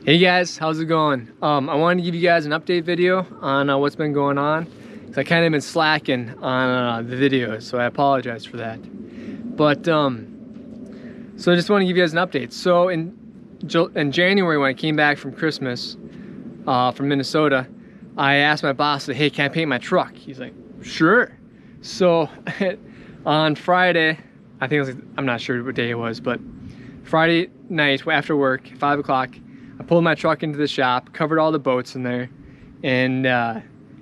Hey guys, how's it going? I wanted to give you guys an update video on what's been going on, because I kind of been slacking on the videos, so I apologize for that. But so I just want to give you guys an update. So in January, when I came back from Christmas from Minnesota, I asked my boss, hey, can I paint my truck? He's like, sure. So on Friday, I think it was, I'm not sure what day it was, but Friday night after work, 5 o'clock, I pulled my truck into the shop, covered all the boats in there, and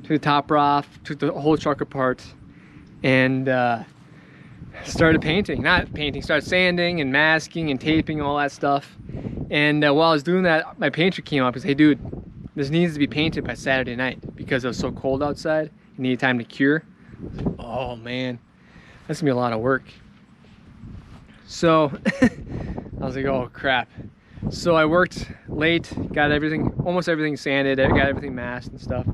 took the topper off, took the whole truck apart, and started painting. Not painting, started sanding and masking and taping, all that stuff. And while I was doing that, my painter came up and said, hey dude, this needs to be painted by Saturday night because it was so cold outside. You need time to cure. Oh man, that's gonna be a lot of work. So I was like, oh crap. So I worked late, got everything, almost everything sanded, got everything masked and stuff.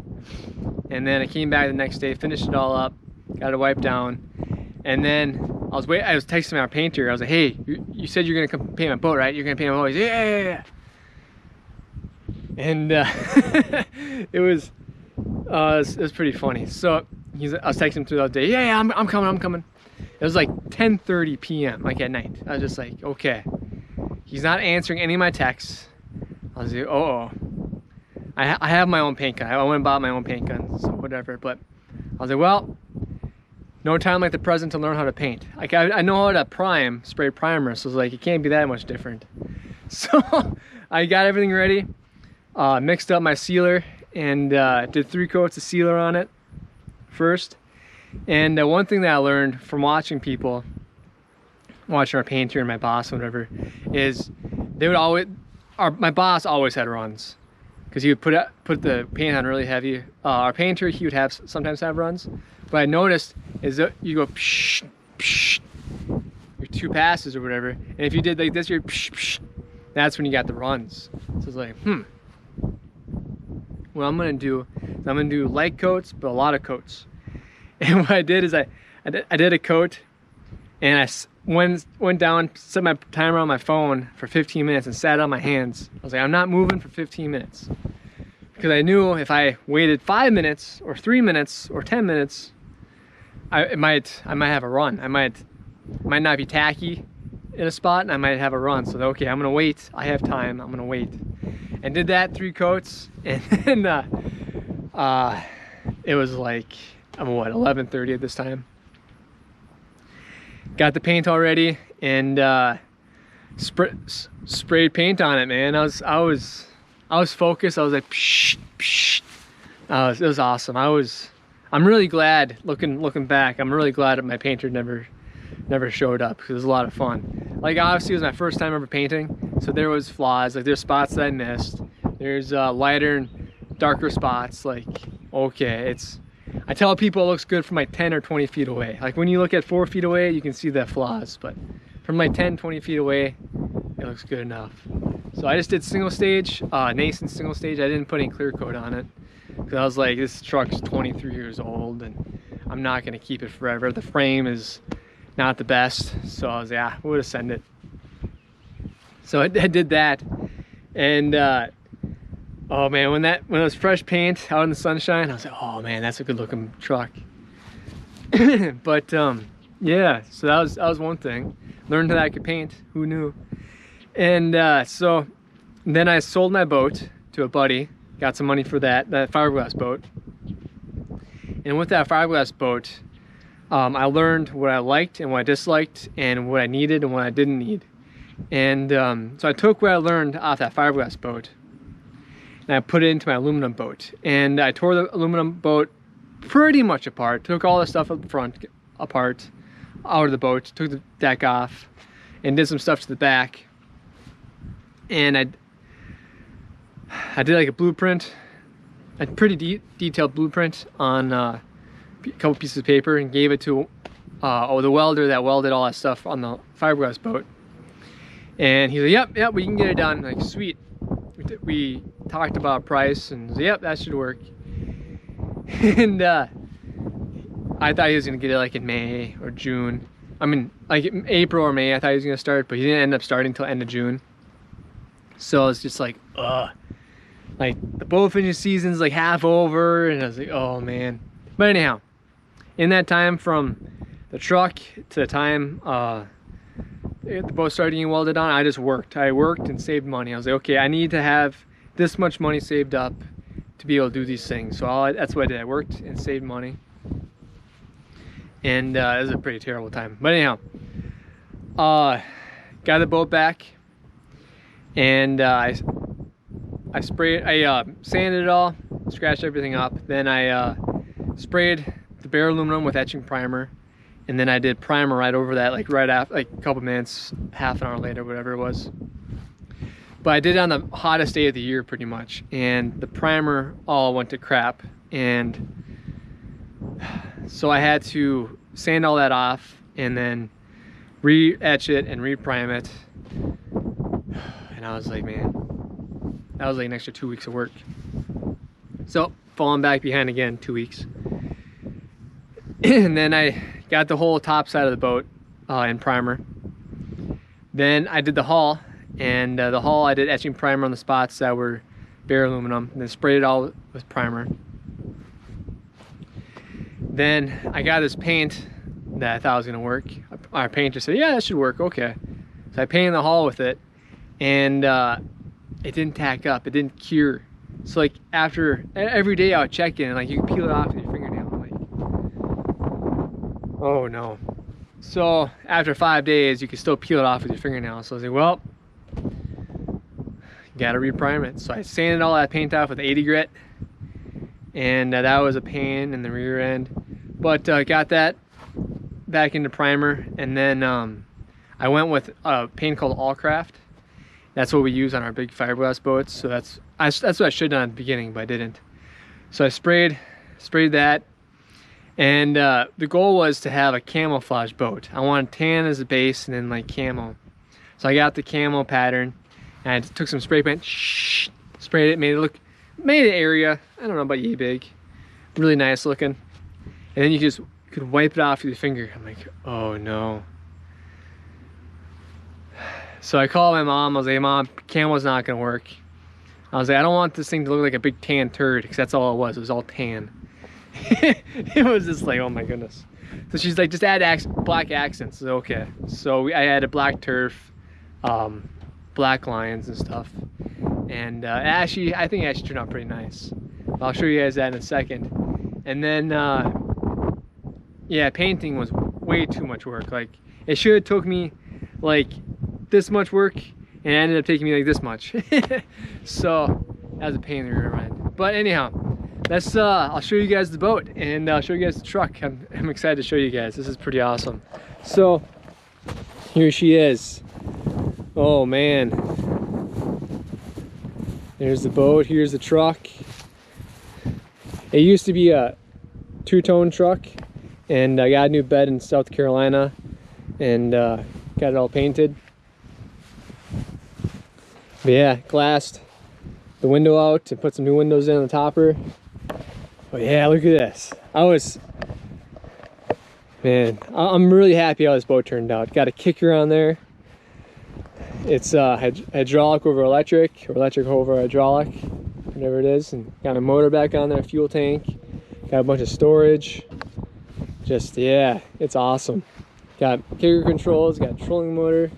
And then I came back the next day, finished it all up, got it wiped down. And then I was texting our painter. I was like, hey, you said you're gonna come paint my boat, right? You're gonna paint my boat. He's like, yeah. And it was pretty funny. So I was texting him through the day. Yeah, I'm coming. It was like 10:30 p.m. like at night. I was just like, okay. He's not answering any of my texts. I was like, oh. I have my own paint gun. I went and bought my own paint gun, so whatever. But I was like, well, no time like the present to learn how to paint. Like I know how to spray primer, so it's like it can't be that much different. So I got everything ready, mixed up my sealer, and did 3 coats of sealer on it first. And one thing that I learned from watching our painter and my boss and whatever, is they would always, my boss always had runs, because he would put the paint on really heavy. Our painter, he would sometimes have runs, but I noticed is that you go psh, psh, your 2 passes or whatever, and if you did like this, you're psh, psh, that's when you got the runs. So it's like, what I'm gonna do is I'm gonna do light coats, but a lot of coats. And what I did is I did a coat, and I went down, set my timer on my phone for 15 minutes and sat on my hands. I was like, I'm not moving for 15 minutes. Because I knew if I waited 5 minutes or 3 minutes or 10 minutes, I might have a run. I might not be tacky in a spot, and I might have a run. So okay, I'm gonna wait. I have time, I'm gonna wait. And did that 3 coats, and then it was like, I'm what, 11:30 at this time. Got the paint already, and sprayed paint on it, man. I was focused. I was like, psh, psh. It was awesome. I'm really glad, looking back, I'm really glad that my painter never showed up, because it was a lot of fun. Like, obviously it was my first time ever painting, so there was flaws. Like, there's spots that I missed. There's lighter and darker spots. Like, okay, I tell people it looks good from like 10 or 20 feet away. Like when you look at 4 feet away, you can see the flaws, but from like 10, 20 feet away, it looks good enough. So I just did single stage, nascent single stage. I didn't put any clear coat on it, because I was like, this truck's 23 years old and I'm not gonna keep it forever. The frame is not the best. So I was like, yeah, we'll just send it. So I did that, and oh man, when it was fresh paint out in the sunshine, I was like, oh man, that's a good looking truck. But yeah, so that was one thing. Learned that I could paint, who knew? And so then I sold my boat to a buddy, got some money for that fiberglass boat. And with that fiberglass boat, I learned what I liked and what I disliked, and what I needed and what I didn't need. And so I took what I learned off that fiberglass boat, and I put it into my aluminum boat. And I tore the aluminum boat pretty much apart, took all the stuff up front apart, out of the boat, took the deck off, and did some stuff to the back. And I did like a blueprint, a pretty detailed blueprint on a couple pieces of paper, and gave it to the welder that welded all that stuff on the fiberglass boat. And he's like, yep, we can get it done. I'm like, sweet. We talked about price, and was like, yep, that should work. And I thought he was gonna get it like in May or June. I mean, like April or May, I thought he was gonna start, but he didn't end up starting until end of June. So it's just like, like the boat fishing season's like half over, and I was like, oh man. But anyhow, in that time from the truck to the time the boat started getting welded on, I just worked. I worked and saved money. I was like, okay, I need to have this much money saved up to be able to do these things. So that's what I did. I worked and saved money. And it was a pretty terrible time. But anyhow, got the boat back, and I sanded it all, scratched everything up. Then I sprayed the bare aluminum with etching primer, and then I did primer right over that, like right after, like a couple minutes, half an hour later, whatever it was. But I did it on the hottest day of the year pretty much, and the primer all went to crap, and so I had to sand all that off and then re-etch it and re-prime it. And I was like, man, that was like an extra 2 weeks of work. So falling back behind again, 2 weeks. And then I got the whole top side of the boat in primer. Then I did the hull, and the hull I did etching primer on the spots that were bare aluminum, and then sprayed it all with primer. Then I got this paint that I thought was gonna work. Our painter said, yeah, that should work, okay. So I painted the hull with it, and it didn't tack up, it didn't cure. So like after, every day I would check in, and like you could peel it off with your fingernail. I'm like, oh no. So after 5 days, you could still peel it off with your fingernail. So I was like, well, gotta reprime it. So I sanded all that paint off with 80 grit, and that was a pain in the rear end. But got that back into primer, and then I went with a paint called Allcraft. That's what we use on our big fiberglass boats. So that's what I should have done at the beginning, but I didn't. So I sprayed that, and the goal was to have a camouflage boat. I wanted tan as a base and then like camo. So I got the camo pattern, and I took some spray paint, sprayed it, made the area, I don't know, about yay big, really nice looking. And then you could wipe it off with your finger. I'm like, oh no. So I called my mom. I was like, Mom, camo's not gonna work. I was like, I don't want this thing to look like a big tan turd, because that's all it was. It was all tan. It was just like, oh my goodness. So she's like, just add black accents. So, okay. So I added black turf, black lines and stuff. And I think it actually turned out pretty nice. I'll show you guys that in a second. And then, yeah, painting was way too much work. Like, it should have took me like this much work, and it ended up taking me like this much. So that was a pain in the rear end. But anyhow, let's I'll show you guys the boat, and I'll show you guys the truck. I'm excited to show you guys. This is pretty awesome. So here she is. Oh man, there's the boat, here's the truck. It used to be a two-tone truck, and I got a new bed in South Carolina, and got it all painted. But yeah, glassed the window out and put some new windows in on the topper. But yeah, look at this. Man, I'm really happy how this boat turned out. Got a kicker on there. It's hydraulic over electric, or electric over hydraulic, whatever it is. And got a motor back on there, fuel tank. Got a bunch of storage. Just, yeah, it's awesome. Got kicker controls, got a trolling motor.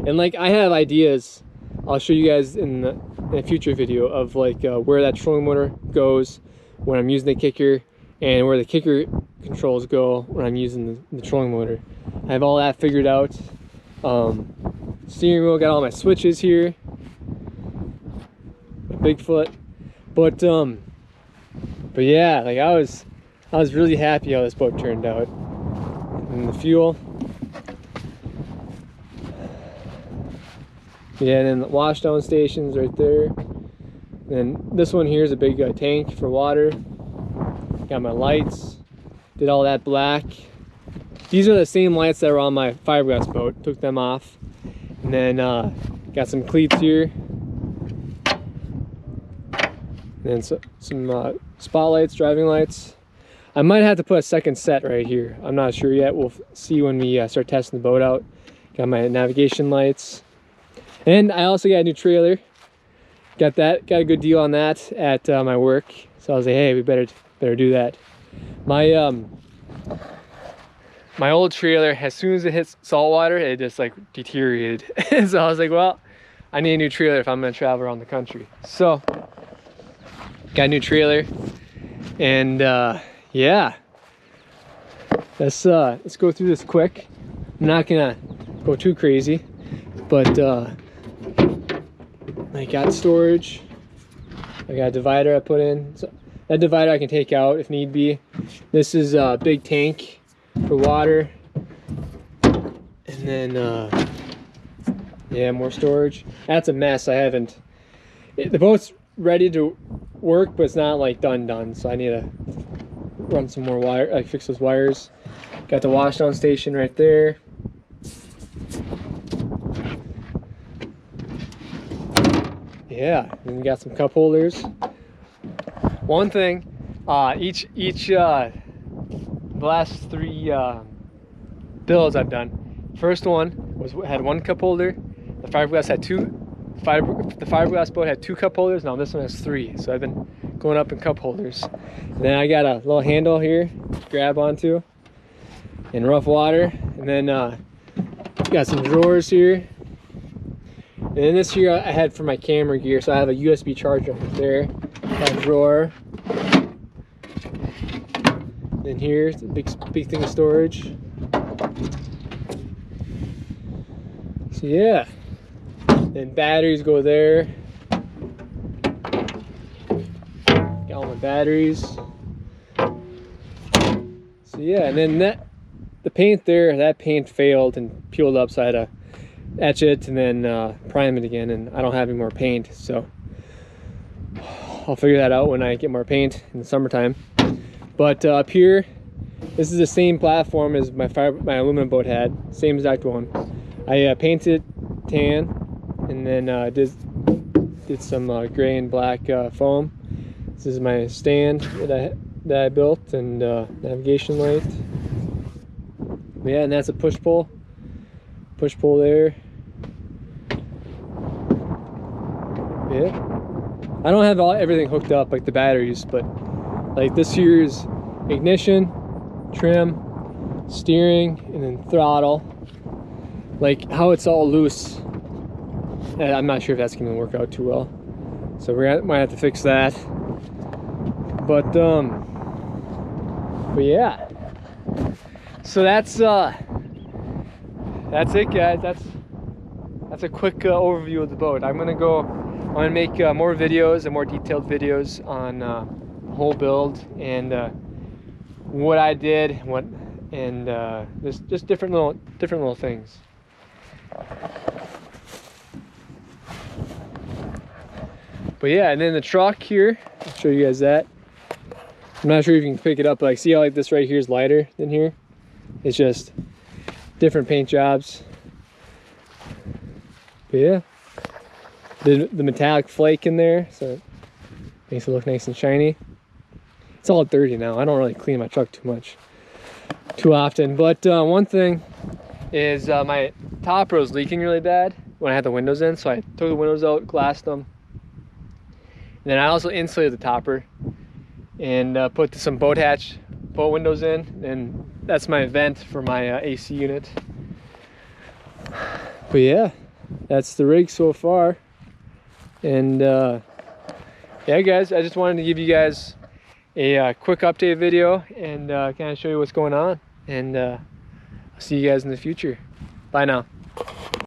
And like, I have ideas I'll show you guys in a future video of like where that trolling motor goes when I'm using the kicker, and where the kicker controls go when I'm using the trolling motor. I have all that figured out. Steering wheel, got all my switches here. My Bigfoot. But yeah, like I was really happy how this boat turned out. And the fuel. Yeah, and then the washdown stations right there. And this one here is a big tank for water. Got my lights. Did all that black. These are the same lights that were on my fiberglass boat. Took them off. And then got some cleats here. And then some spotlights, driving lights. I might have to put a second set right here. I'm not sure yet. We'll see when we start testing the boat out. Got my navigation lights. And I also got a new trailer. got a good deal on that at my work. So I was like, hey, we better do that. My old trailer, as soon as it hits saltwater, it just like deteriorated. So I was like, well, I need a new trailer if I'm gonna travel around the country. So got a new trailer, and yeah, let's go through this quick. I'm not gonna go too crazy, but I got storage. I got a divider I put in. So that divider I can take out if need be. This is a big tank for water, and then yeah, more storage. That's a mess. I haven't, the boat's ready to work, but it's not like done, so I need to run some more wire, like fix those wires. Got the washdown station right there. Yeah, and we got some cup holders. One thing, each the last 3 builds I've done. First one had 1 cup holder. The fiberglass had 2. The fiberglass boat had 2 cup holders. Now this one has 3. So I've been going up in cup holders. And then I got a little handle here to grab onto in rough water. And then got some drawers here. And then this here I had for my camera gear, so I have a USB charger up there. Got a drawer. And here's a big thing of storage. So yeah. Then batteries go there. Got all my batteries. So yeah, and then the paint there, that paint failed and peeled up, so I had to etch it and then prime it again, and I don't have any more paint, so I'll figure that out when I get more paint in the summertime. But up here, this is the same platform as my aluminum boat had, same exact one. I painted tan, and then did some gray and black foam. This is my stand that I built, and navigation light. Yeah, and that's a push pull there. Yeah, I don't have everything hooked up like the batteries, but like this here's ignition, trim, steering, and then throttle. Like how it's all loose, I'm not sure if that's gonna work out too well, so we might have to fix that. But yeah, so that's it, guys. That's a quick overview of the boat. I'm gonna make more videos and more detailed videos on the whole build and what I did, just different little things. But yeah, and then the truck here, I'll show you guys that. I'm not sure if you can pick it up, but like, see how like this right here is lighter than here? It's just different paint jobs. But yeah, the metallic flake in there, so it makes it look nice and shiny. It's all dirty now. I don't really clean my truck too often. But one thing is my topper was leaking really bad when I had the windows in, so I took the windows out, glassed them. And then I also insulated the topper and put some boat windows in, and that's my vent for my AC unit. But yeah, that's the rig so far. And yeah, guys, I just wanted to give you guys a quick update video and kind of show you what's going on. And I'll see you guys in the future. Bye now.